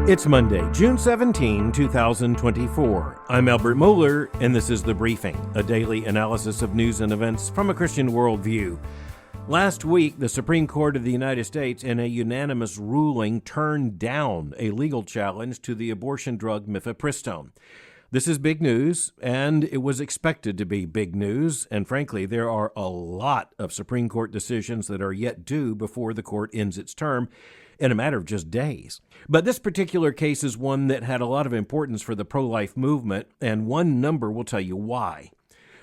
It's Monday, June 17, 2024. I'm Albert Mohler, and this is The Briefing, a daily analysis of news and events from a Christian worldview. Last week, the Supreme Court of the United States, in a unanimous ruling, turned down a legal challenge to the abortion drug mifepristone. This is big news, and it was expected to be big news, and frankly, there are a lot of Supreme Court decisions that are yet due before the court ends its term in a matter of just days. But this particular case is one that had a lot of importance for the pro-life movement, and one number will tell you why.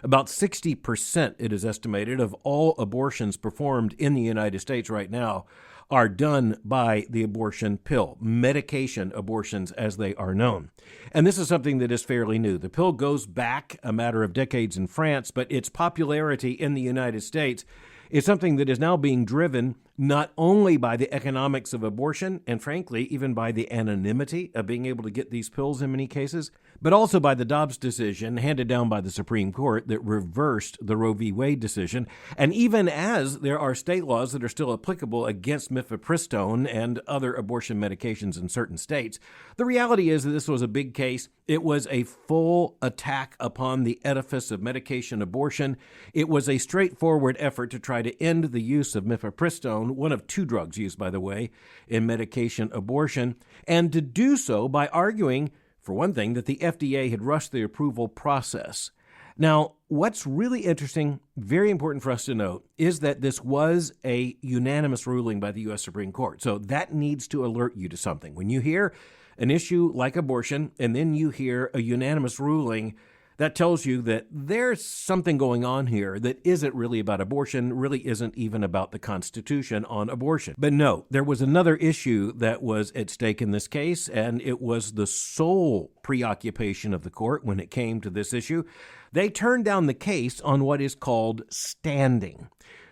About 60%, it is estimated, of all abortions performed in the United States right now are done by the abortion pill, medication abortions as they are known. And this is something that is fairly new. The pill goes back a matter of decades in France, but its popularity in the United States is something that is now being driven not only by the economics of abortion, and frankly, even by the anonymity of being able to get these pills in many cases, but also by the Dobbs decision handed down by the Supreme Court that reversed the Roe v. Wade decision. And even as there are state laws that are still applicable against mifepristone and other abortion medications in certain states, the reality is that this was a big case. It was a full attack upon the edifice of medication abortion. It was a straightforward effort to try to end the use of mifepristone, one of two drugs used, by the way, in medication abortion, and to do so by arguing, for one thing, that the FDA had rushed the approval process. Now, what's really interesting, very important for us to note, is that this was a unanimous ruling by the U.S. Supreme Court. So that needs to alert you to something. When you hear an issue like abortion, and then you hear a unanimous ruling, that tells you that there's something going on here that isn't really about abortion, really isn't even about the Constitution on abortion. But no, there was another issue that was at stake in this case, and it was the sole preoccupation of the court when it came to this issue. They turned down the case on what is called standing.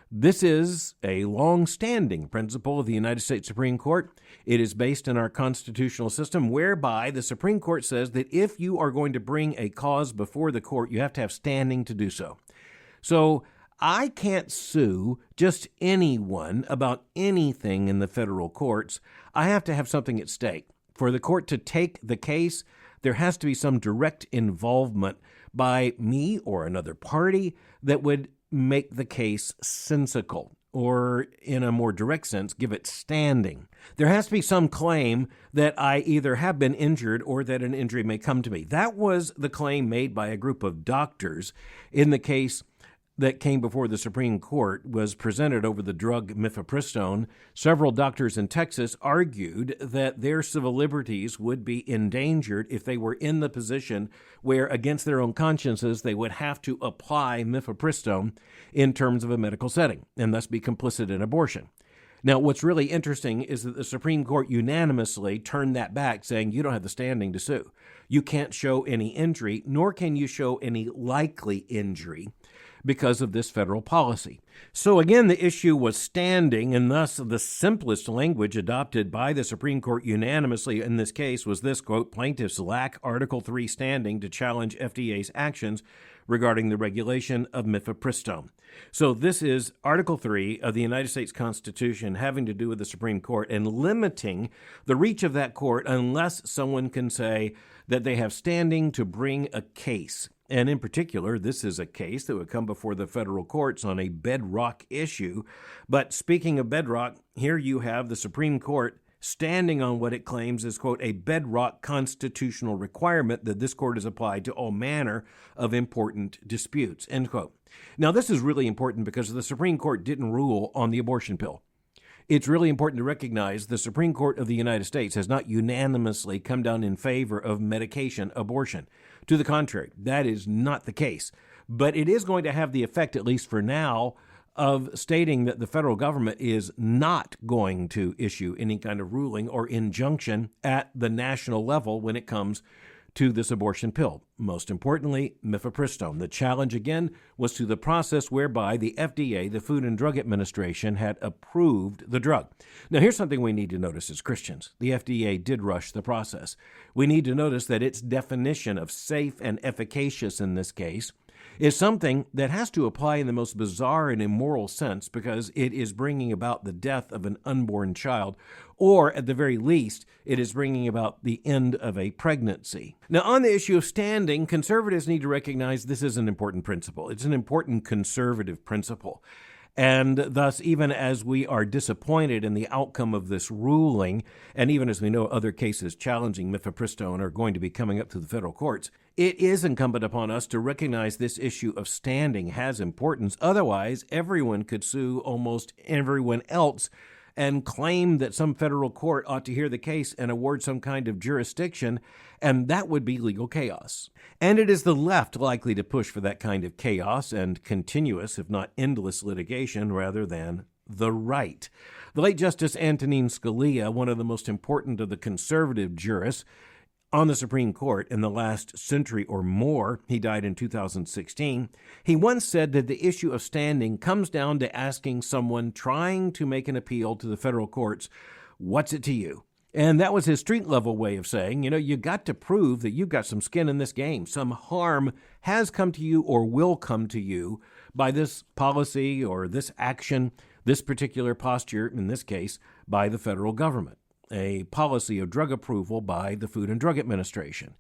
This is a long-standing principle of the United States Supreme Court. It is based in our constitutional system, whereby the Supreme Court says that if you are going to bring a cause before the court, you have to have standing to do so. So I can't sue just anyone about anything in the federal courts. I have to have something at stake. For the court to take the case, there has to be some direct involvement by me or another party that would make the case sensical, or in a more direct sense, give it standing. There has to be some claim that I either have been injured or that an injury may come to me. That was the claim made by a group of doctors in the case that came before the Supreme Court was presented over the drug mifepristone. Several doctors in Texas argued that their civil liberties would be endangered if they were in the position where, against their own consciences, they would have to apply mifepristone in terms of a medical setting and thus be complicit in abortion. Now, what's really interesting is that the Supreme Court unanimously turned that back, saying you don't have the standing to sue. You can't show any injury, nor can you show any likely injury because of this federal policy. So again, the issue was standing, and thus the simplest language adopted by the Supreme Court unanimously in this case was this, quote, plaintiffs lack Article 3 standing to challenge FDA's actions regarding the regulation of mifepristone. So this is Article 3 of the United States Constitution having to do with the Supreme Court and limiting the reach of that court unless someone can say that they have standing to bring a case. And in particular, this is a case that would come before the federal courts on a bedrock issue. But speaking of bedrock, here you have the Supreme Court standing on what it claims is, quote, a bedrock constitutional requirement that this court has applied to all manner of important disputes, end quote. Now, this is really important because the Supreme Court didn't rule on the abortion pill. It's really important to recognize the Supreme Court of the United States has not unanimously come down in favor of medication abortion. To the contrary, that is not the case. But it is going to have the effect, at least for now, of stating that the federal government is not going to issue any kind of ruling or injunction at the national level when it comes to this abortion pill. Most importantly, mifepristone. The challenge, again, was to the process whereby the FDA, the Food and Drug Administration, had approved the drug. Now, here's something we need to notice as Christians. The FDA did rush the process. We need to notice that its definition of safe and efficacious in this case is something that has to apply in the most bizarre and immoral sense because it is bringing about the death of an unborn child, or at the very least, it is bringing about the end of a pregnancy. Now, on the issue of standing, conservatives need to recognize this is an important principle. It's an important conservative principle. And thus, even as we are disappointed in the outcome of this ruling, and even as we know other cases challenging mifepristone are going to be coming up to the federal courts, it is incumbent upon us to recognize this issue of standing has importance. Otherwise, everyone could sue almost everyone else and claim that some federal court ought to hear the case and award some kind of jurisdiction, and that would be legal chaos. And it is the left likely to push for that kind of chaos and continuous, if not endless, litigation rather than the right. The late Justice Antonin Scalia, one of the most important of the conservative jurists on the Supreme Court in the last century or more, he died in 2016, he once said that the issue of standing comes down to asking someone trying to make an appeal to the federal courts, what's it to you? And that was his street-level way of saying, you got to prove that you've got some skin in this game. Some harm has come to you or will come to you by this policy or this action, this particular posture, in this case, by the federal government. A policy of drug approval by the Food and Drug Administration.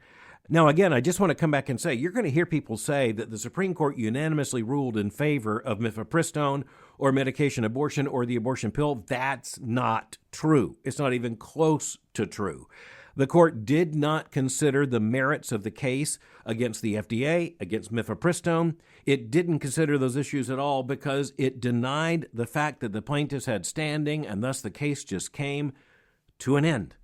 Now, again, I just want to come back and say, you're going to hear people say that the Supreme Court unanimously ruled in favor of mifepristone or medication abortion or the abortion pill. That's not true. It's not even close to true. The court did not consider the merits of the case against the FDA, against mifepristone. It didn't consider those issues at all because it denied the fact that the plaintiffs had standing, and thus the case just came to an end.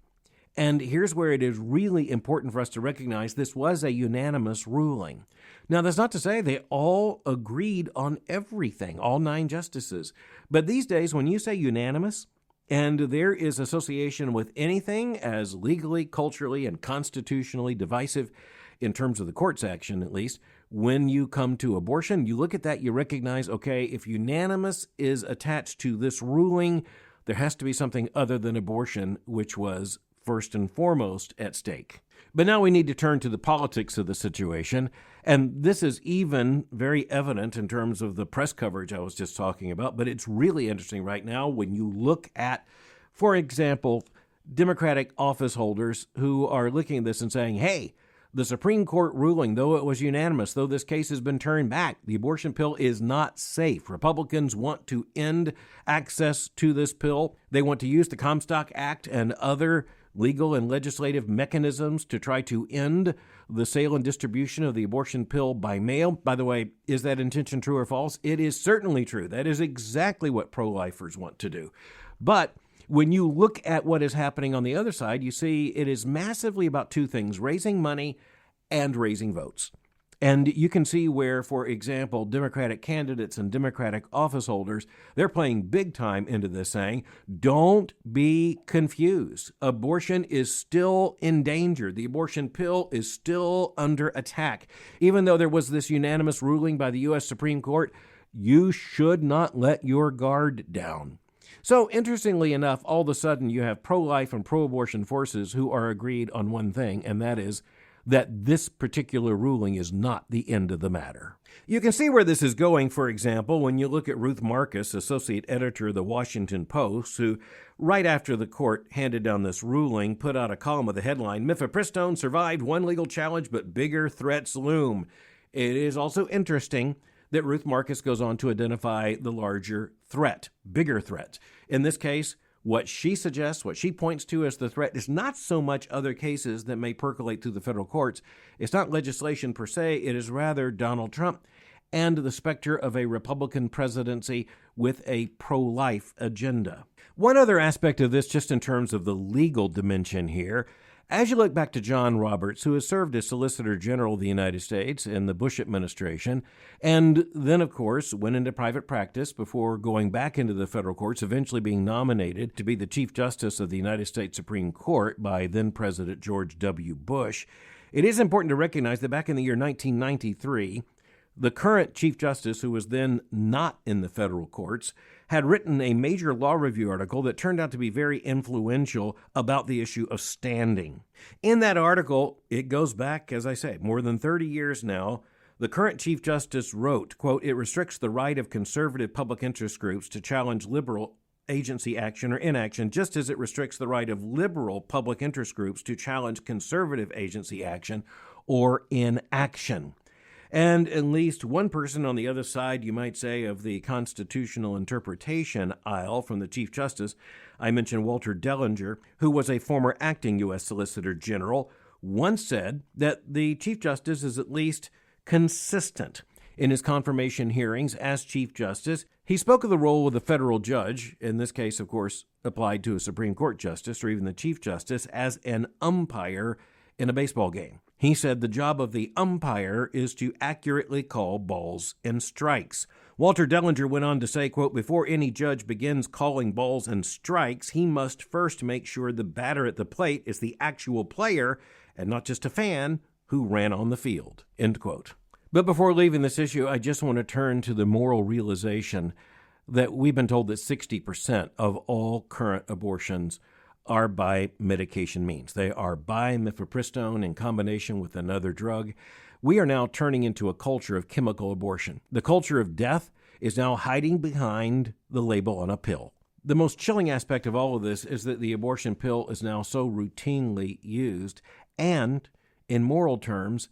And here's where it is really important for us to recognize this was a unanimous ruling. Now, that's not to say they all agreed on everything, all 9 justices. But these days, when you say unanimous, and there is association with anything as legally, culturally, and constitutionally divisive, in terms of the court's action at least, when you come to abortion, you look at that, you recognize, okay, if unanimous is attached to this ruling, there has to be something other than abortion, which was first and foremost at stake. But now we need to turn to the politics of the situation, and this is even very evident in terms of the press coverage I was just talking about, but it's really interesting right now when you look at, for example, Democratic office holders who are looking at this and saying, hey, the Supreme Court ruling, though it was unanimous, though this case has been turned back, the abortion pill is not safe. Republicans want to end access to this pill. They want to use the Comstock Act and other legal and legislative mechanisms to try to end the sale and distribution of the abortion pill by mail. By the way, is that intention true or false? It is certainly true. That is exactly what pro-lifers want to do. But when you look at what is happening on the other side, you see it is massively about 2 things, raising money and raising votes. And you can see where, for example, Democratic candidates and Democratic office holders, they're playing big time into this, saying, don't be confused. Abortion is still in danger. The abortion pill is still under attack. Even though there was this unanimous ruling by the U.S. Supreme Court, you should not let your guard down. So, interestingly enough, all of a sudden you have pro-life and pro-abortion forces who are agreed on one thing, and that is that this particular ruling is not the end of the matter. You can see where this is going, for example, when you look at Ruth Marcus, associate editor of the Washington Post, who, right after the court handed down this ruling, put out a column with the headline, Mifepristone survived one legal challenge, but bigger threats loom. It is also interesting that Ruth Marcus goes on to identify the larger threat, bigger threat. In this case, what she suggests, what she points to as the threat is not so much other cases that may percolate through the federal courts. It's not legislation per se. It is rather Donald Trump and the specter of a Republican presidency with a pro-life agenda. One other aspect of this, just in terms of the legal dimension here, as you look back to John Roberts, who has served as Solicitor General of the United States in the Bush administration, and then, of course, went into private practice before going back into the federal courts, eventually being nominated to be the Chief Justice of the United States Supreme Court by then-President George W. Bush. It is important to recognize that back in the year 1993, the current Chief Justice, who was then not in the federal courts, had written a major law review article that turned out to be very influential about the issue of standing. In that article, it goes back, as I say, more than 30 years now, The current Chief Justice wrote, quote, "It restricts the right of conservative public interest groups to challenge liberal agency action or inaction, just as it restricts the right of liberal public interest groups to challenge conservative agency action or inaction." And at least one person on the other side, you might say, of the constitutional interpretation aisle from the Chief Justice, I mentioned Walter Dellinger, who was a former acting U.S. Solicitor General, once said that the Chief Justice is at least consistent. In his confirmation hearings as Chief Justice, he spoke of the role of the federal judge, in this case, of course, applied to a Supreme Court justice or even the Chief Justice, as an umpire in a baseball game. He said the job of the umpire is to accurately call balls and strikes. Walter Dellinger went on to say, quote, "Before any judge begins calling balls and strikes, he must first make sure the batter at the plate is the actual player and not just a fan who ran on the field," end quote. But before leaving this issue, I just want to turn to the moral realization that we've been told that 60% of all current abortions are by medication means. They are by mifepristone in combination with another drug. We are now turning into a culture of chemical abortion. The culture of death is now hiding behind the label on a pill. The most chilling aspect of all of this is that the abortion pill is now so routinely used, and in moral terms,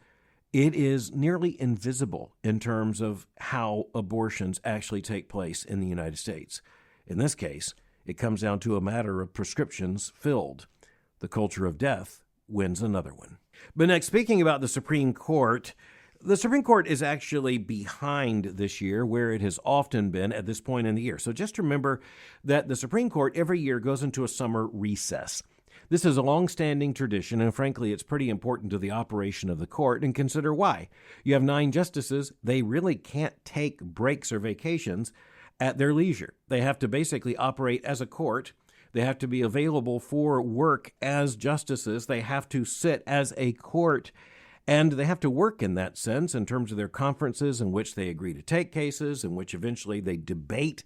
it is nearly invisible in terms of how abortions actually take place in the United States. In this case, it comes down to a matter of prescriptions filled. The culture of death wins another one. But next, speaking about the Supreme Court is actually behind this year where it has often been at this point in the year. So just remember that the Supreme Court every year goes into a summer recess. This is a long-standing tradition, and frankly, it's pretty important to the operation of the court, and consider why. You have 9 justices. They really can't take breaks or vacations at their leisure. They have to basically operate as a court. They have to be available for work as justices. They have to sit as a court, and they have to work in that sense in terms of their conferences in which they agree to take cases, in which eventually they debate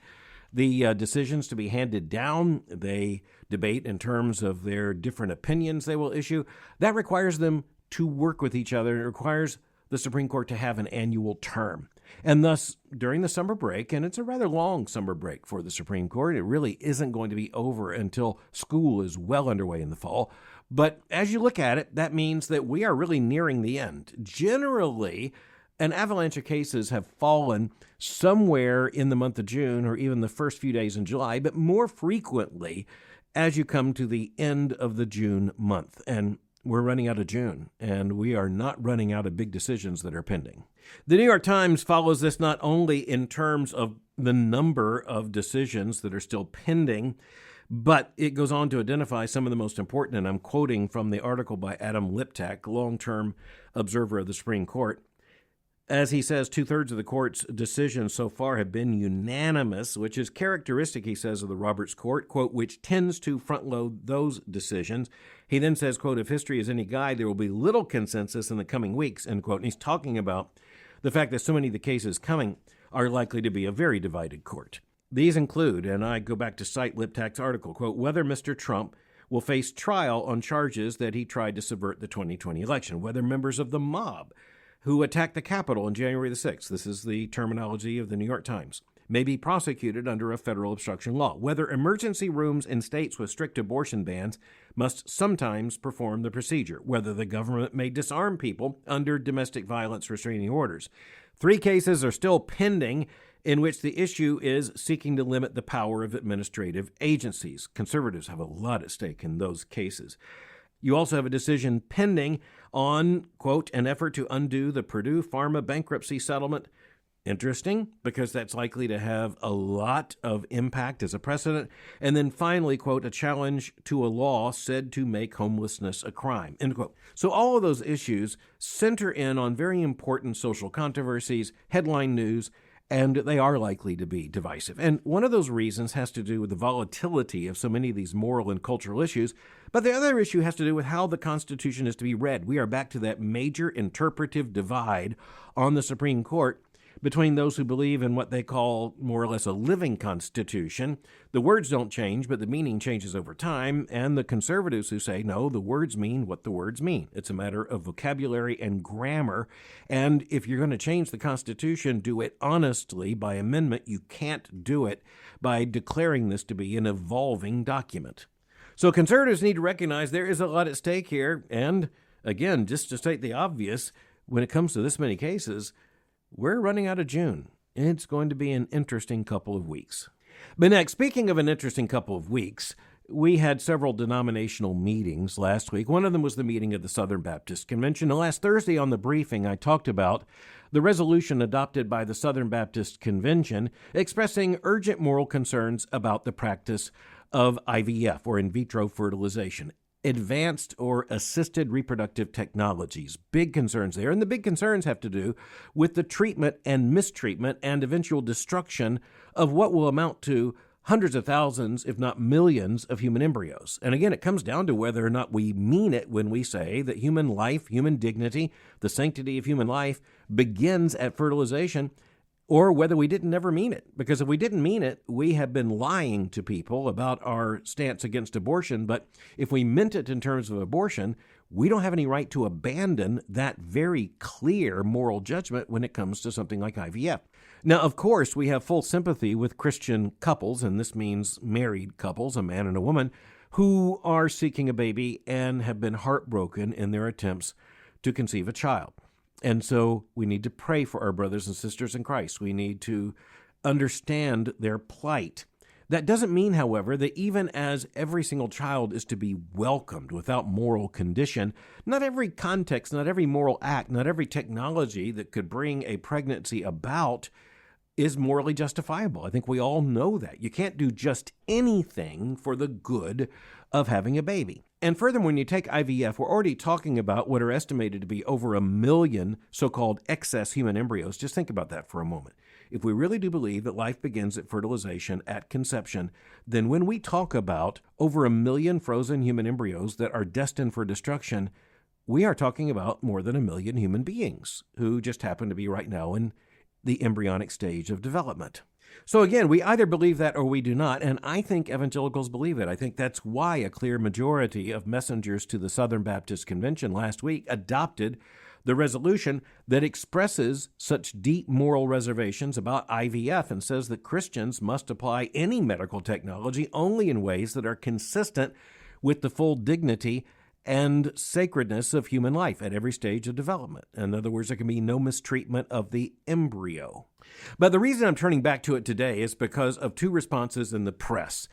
the decisions to be handed down. They debate in terms of their different opinions they will issue. That requires them to work with each other. It requires the Supreme Court to have an annual term. And thus, during the summer break, and it's a rather long summer break for the Supreme Court, it really isn't going to be over until school is well underway in the fall. But as you look at it, that means that we are really nearing the end. Generally, an avalanche of cases have fallen somewhere in the month of June or even the first few days in July, but more frequently as you come to the end of the June month. And we're running out of June, and we are not running out of big decisions that are pending. The New York Times follows this not only in terms of the number of decisions that are still pending, but it goes on to identify some of the most important, and I'm quoting from the article by Adam Liptak, long-term observer of the Supreme Court. As he says, 2/3 of the court's decisions so far have been unanimous, which is characteristic, he says, of the Roberts Court, quote, which tends to front-load those decisions. He then says, quote, if history is any guide, there will be little consensus in the coming weeks, end quote. And he's talking about the fact that so many of the cases coming are likely to be a very divided court. These include, and I go back to cite Liptak's article, quote, whether Mr. Trump will face trial on charges that he tried to subvert the 2020 election, whether members of the mob who attacked the Capitol on January the 6th, this is the terminology of the New York Times, may be prosecuted under a federal obstruction law, whether emergency rooms in states with strict abortion bans must sometimes perform the procedure, whether the government may disarm people under domestic violence restraining orders. 3 cases are still pending in which the issue is seeking to limit the power of administrative agencies. Conservatives have a lot at stake in those cases. You also have a decision pending on, quote, an effort to undo the Purdue Pharma bankruptcy settlement. Interesting, because that's likely to have a lot of impact as a precedent. And then finally, quote, a challenge to a law said to make homelessness a crime, end quote. So all of those issues center in on very important social controversies, headline news, and they are likely to be divisive. And one of those reasons has to do with the volatility of so many of these moral and cultural issues. But the other issue has to do with how the Constitution is to be read. We are back to that major interpretive divide on the Supreme Court, between those who believe in what they call more or less a living constitution. The words don't change, but the meaning changes over time, and the conservatives who say, no, the words mean what the words mean. It's a matter of vocabulary and grammar, and if you're going to change the Constitution, do it honestly by amendment. You can't do it by declaring this to be an evolving document. So conservatives need to recognize there is a lot at stake here, and again, just to state the obvious, when it comes to this many cases, we're running out of June. It's going to be an interesting couple of weeks. But next, speaking of an interesting couple of weeks, we had several denominational meetings last week. One of them was the meeting of the Southern Baptist Convention. And last Thursday on the briefing, I talked about the resolution adopted by the Southern Baptist Convention expressing urgent moral concerns about the practice of IVF, or in vitro fertilization. Advanced or assisted reproductive technologies. Big concerns there. And the big concerns have to do with the treatment and mistreatment and eventual destruction of what will amount to hundreds of thousands, if not millions, of human embryos. And again, it comes down to whether or not we mean it when we say that human life, human dignity, the sanctity of human life begins at fertilization, or whether we didn't ever mean it. Because if we didn't mean it, we have been lying to people about our stance against abortion. But if we meant it in terms of abortion, we don't have any right to abandon that very clear moral judgment when it comes to something like IVF. Now, of course, we have full sympathy with Christian couples, and this means married couples, a man and a woman, who are seeking a baby and have been heartbroken in their attempts to conceive a child. And so we need to pray for our brothers and sisters in Christ. We need to understand their plight. That doesn't mean, however, that even as every single child is to be welcomed without moral condition, not every context, not every moral act, not every technology that could bring a pregnancy about is morally justifiable. I think we all know that. You can't do just anything for the good of having a baby. And furthermore, when you take IVF, we're already talking about what are estimated to be over 1 million so-called excess human embryos. Just think about that for a moment. If we really do believe that life begins at fertilization, at conception, then when we talk about over 1 million frozen human embryos that are destined for destruction, we are talking about more than 1 million human beings who just happen to be right now in the embryonic stage of development. So again, we either believe that or we do not, and I think evangelicals believe it. I think that's why a clear majority of messengers to the Southern Baptist Convention last week adopted the resolution that expresses such deep moral reservations about IVF and says that Christians must apply any medical technology only in ways that are consistent with the full dignity and sacredness of human life at every stage of development. In other words, there can be no mistreatment of the embryo. But the reason I'm turning back to it today is because of two responses in the press.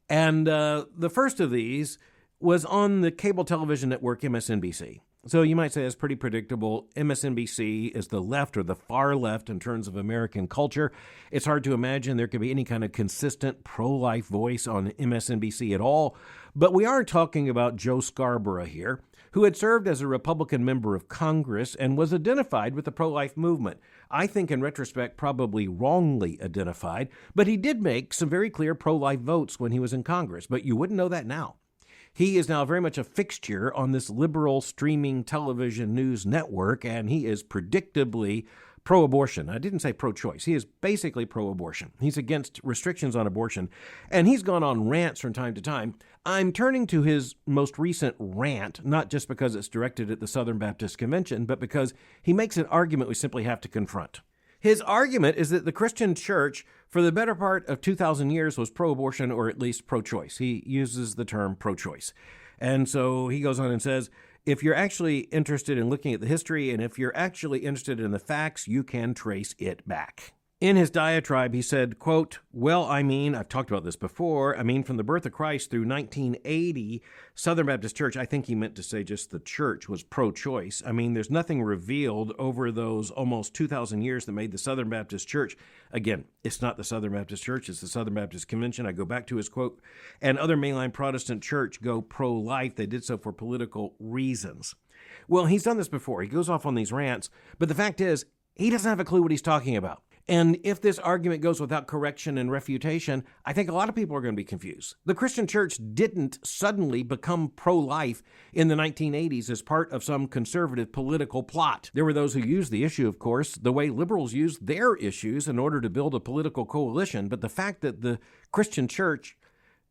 And the first of these was on the cable television network MSNBC. So you might say it's pretty predictable. MSNBC is the left or the far left in terms of American culture. It's hard to imagine there could be any kind of consistent pro-life voice on MSNBC at all. But we are talking about Joe Scarborough here, who had served as a Republican member of Congress and was identified with the pro-life movement. I think in retrospect, probably wrongly identified, but he did make some very clear pro-life votes when he was in Congress, but you wouldn't know that now. He is now very much a fixture on this liberal streaming television news network, and he is predictably pro-abortion. I didn't say pro-choice. He is basically pro-abortion. He's against restrictions on abortion, and he's gone on rants from time to time. I'm turning to his most recent rant, not just because it's directed at the Southern Baptist Convention, but because he makes an argument we simply have to confront. His argument is that the Christian church, for the better part of 2,000 years, was pro-abortion or at least pro-choice. He uses the term pro-choice. And so he goes on and says, if you're actually interested in looking at the history and if you're actually interested in the facts, you can trace it back. In his diatribe, he said, quote, well, I've talked about this before. From the birth of Christ through 1980, Southern Baptist Church, I think he meant to say just the church, was pro-choice. There's nothing revealed over those almost 2,000 years that made the Southern Baptist Church. Again, it's not the Southern Baptist Church, it's the Southern Baptist Convention. I go back to his quote, and other mainline Protestant church go pro-life. They did so for political reasons. Well, he's done this before. He goes off on these rants, but the fact is, he doesn't have a clue what he's talking about. And if this argument goes without correction and refutation, I think a lot of people are going to be confused. The Christian church didn't suddenly become pro-life in the 1980s as part of some conservative political plot. There were those who used the issue, of course, the way liberals used their issues in order to build a political coalition. But the fact that the Christian church,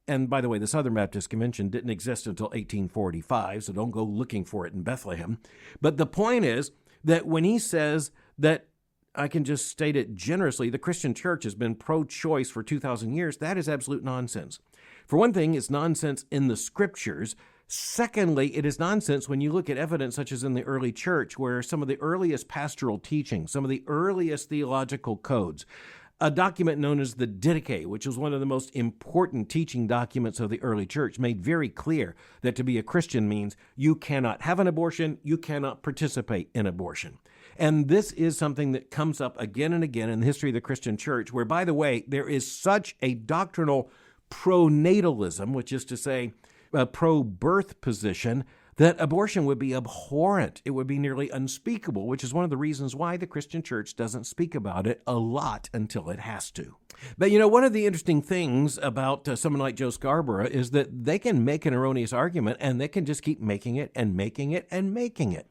and by the way, the Southern Baptist Convention didn't exist until 1845, so don't go looking for it in Bethlehem. But the point is that when he says that, I can just state it generously, the Christian church has been pro-choice for 2,000 years, that is absolute nonsense. For one thing, it's nonsense in the scriptures. Secondly, it is nonsense when you look at evidence such as in the early church, where some of the earliest pastoral teaching, some of the earliest theological codes, a document known as the Didache, which was one of the most important teaching documents of the early church, made very clear that to be a Christian means you cannot have an abortion, you cannot participate in abortion. And this is something that comes up again and again in the history of the Christian church, where, by the way, there is such a doctrinal pronatalism, which is to say a pro-birth position, that abortion would be abhorrent. It would be nearly unspeakable, which is one of the reasons why the Christian church doesn't speak about it a lot until it has to. But, one of the interesting things about someone like Joe Scarborough is that they can make an erroneous argument, and they can just keep making it and making it and making it.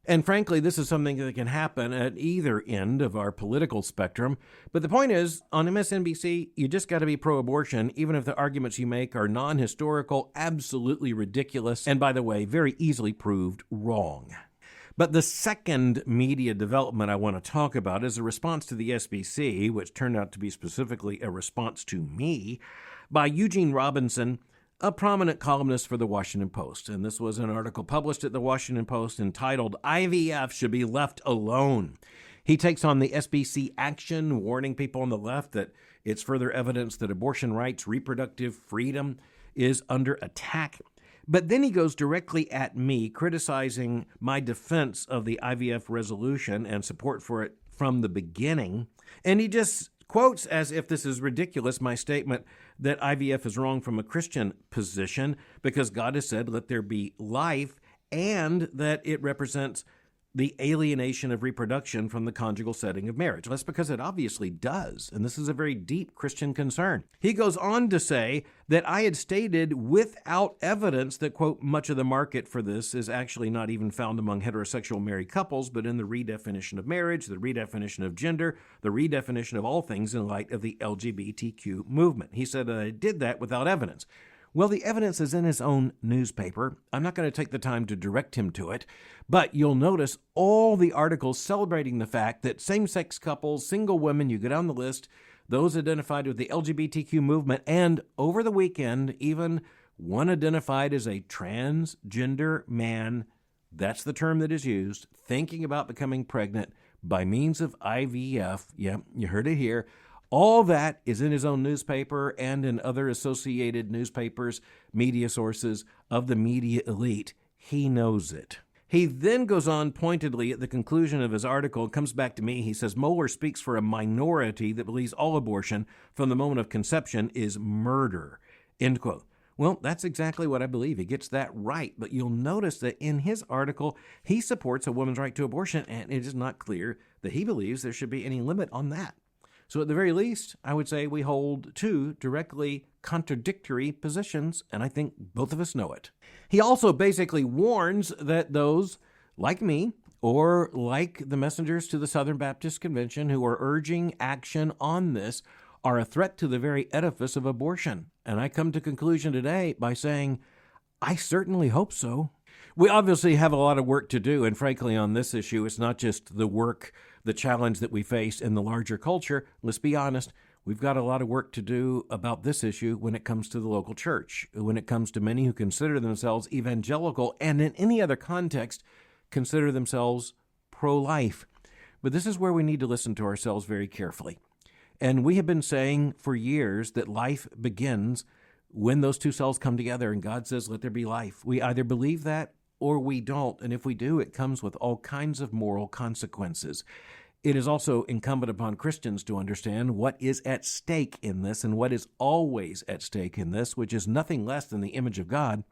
And frankly, this is something that can happen at either end of our political spectrum. But the point is, on MSNBC, you just got to be pro-abortion, even if the arguments you make are non-historical, absolutely ridiculous, and by the way, very easily proved wrong. But the second media development I want to talk about is a response to the SBC, which turned out to be specifically a response to me, by Eugene Robinson, a prominent columnist for the Washington Post. And this was an article published at the Washington Post entitled, "IVF Should Be Left Alone." He takes on the SBC action, warning people on the left that it's further evidence that abortion rights, reproductive freedom is under attack. But then he goes directly at me, criticizing my defense of the IVF resolution and support for it from the beginning. And he just quotes, as if this is ridiculous, my statement that IVF is wrong from a Christian position because God has said, let there be life, and that it represents the alienation of reproduction from the conjugal setting of marriage. That's because it obviously does, and this is a very deep Christian concern. He goes on to say that I had stated without evidence that, quote, much of the market for this is actually not even found among heterosexual married couples, but in the redefinition of marriage, the redefinition of gender, the redefinition of all things in light of the LGBTQ movement. He said that I did that without evidence. Well, the evidence is in his own newspaper. I'm not going to take the time to direct him to it, but you'll notice all the articles celebrating the fact that same-sex couples, single women, you go down the list, those identified with the LGBTQ movement, and over the weekend, even one identified as a transgender man, that's the term that is used, thinking about becoming pregnant by means of IVF. Yeah, you heard it here. All that is in his own newspaper and in other associated newspapers, media sources of the media elite. He knows it. He then goes on pointedly at the conclusion of his article, comes back to me. He says, Mohler speaks for a minority that believes all abortion from the moment of conception is murder, end quote. Well, that's exactly what I believe. He gets that right. But you'll notice that in his article, he supports a woman's right to abortion, and it is not clear that he believes there should be any limit on that. So at the very least, I would say we hold two directly contradictory positions, and I think both of us know it. He also basically warns that those like me, or like the messengers to the Southern Baptist Convention who are urging action on this, are a threat to the very edifice of abortion. And I come to conclusion today by saying, I certainly hope so. We obviously have a lot of work to do, and frankly, on this issue, it's not just the challenge that we face in the larger culture. Let's be honest, we've got a lot of work to do about this issue when it comes to the local church, when it comes to many who consider themselves evangelical and in any other context consider themselves pro-life. But this is where we need to listen to ourselves very carefully. And we have been saying for years that life begins when those two cells come together and God says, let there be life. We either believe that or we don't. And if we do, it comes with all kinds of moral consequences. It is also incumbent upon Christians to understand what is at stake in this and what is always at stake in this, which is nothing less than the image of God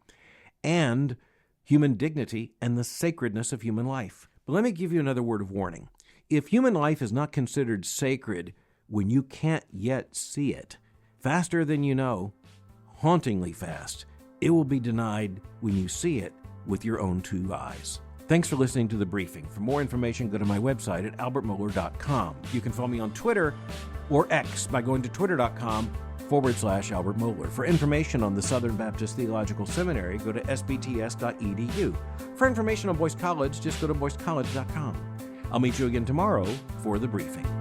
and human dignity and the sacredness of human life. But let me give you another word of warning. If human life is not considered sacred when you can't yet see it, faster than you know, hauntingly fast, it will be denied when you see it with your own two eyes. Thanks for listening to The Briefing. For more information, go to my website at albertmohler.com. You can follow me on Twitter or X by going to twitter.com/Albert Mohler. For information on the Southern Baptist Theological Seminary, go to sbts.edu. For information on Boyce College, just go to boycecollege.com. I'll meet you again tomorrow for The Briefing.